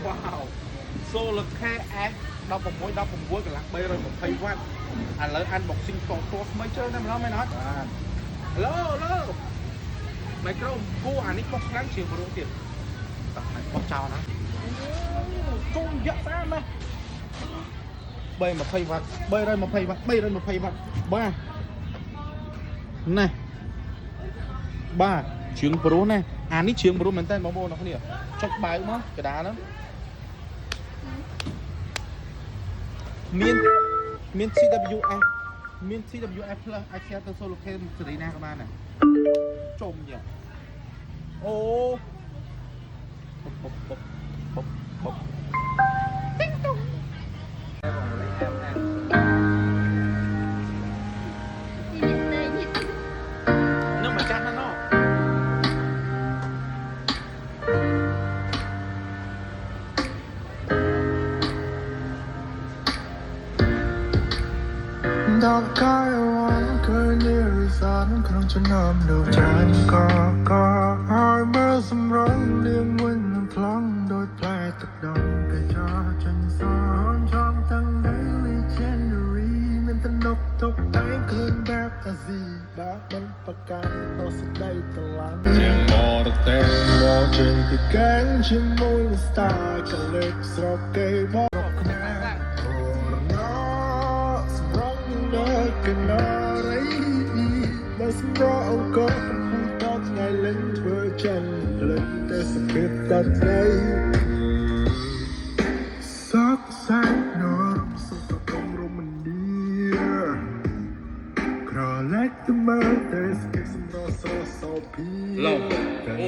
wow solar KS 16 កន្លះ320 វ៉ាត់ឥឡូវអានបុកស៊ីងតោថ្មីជើណាម្ដងមែនអត់បាទឡូមីក្រូគូអានេះបុកខ្លាំងជាងប្រូទៀតតោះបុកចោលណាគូយកស្អាតណាស់320 វ៉ាត់320 វ៉ាត់320 វ៉ាត់បាទណាបាទជើងប្រូណាអានេះជើងប្រូមែនតើបងប្អូនអរគ្នាចុចបើកមកកដាហ្នឹងមាន TWF មាន TWF plus អាចទៅ solo cam សេរីណាក៏បានដែរចុំយ៉ាអូបុកទីងតុងនោះមកចាស់ណាស់ណោះដល់កាយអវ៉ាន់ឃើញនារីសានក្នុងចំណោមដួងចានក៏ហើយមើលសម្រងនាងវិញនឹងថ្លង់ដោយផ្លែទឹកដងកញ្ចក់ចាញ់សនចង់ទាំង Daily January មានទំនុកទុកតែគ្រឿងបែបអាស៊ីបាទមិនប្រកាន់ដល់សេចក្តីត្រឡាញ់ជាងបរទេសមកចេញពីកែងជាមួយ Star កលេចស្រកគេបងកណារីបើសម្រអង្គក៏ពុំតថ្ងៃលេងធ្វើចិនលេងតែសភាពតាត់ស្រីសោកសាយនរសុខកំរមនីក្រឡែកទៅមើលតែសភាពសម្រស្រស់សោភីលោកអូ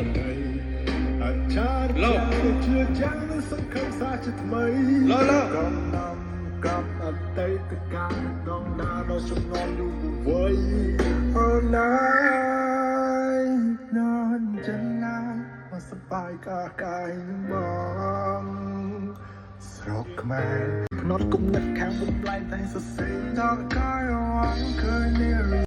អាចារ្យលោកជឿចាំងនឹងសង្ឃឹមសាជាថ្មីលោកកំណាំกับអតីតកាលដងដាដល់ចំណងយុវវ័យអូនហើយននចិនណាមកសបាយកាយនឹងបងស្រុកខ្មែរភ្នត់គុំនឹកខាងបំផ្លែងតែសរសេរដល់កាយអងឃើញនារី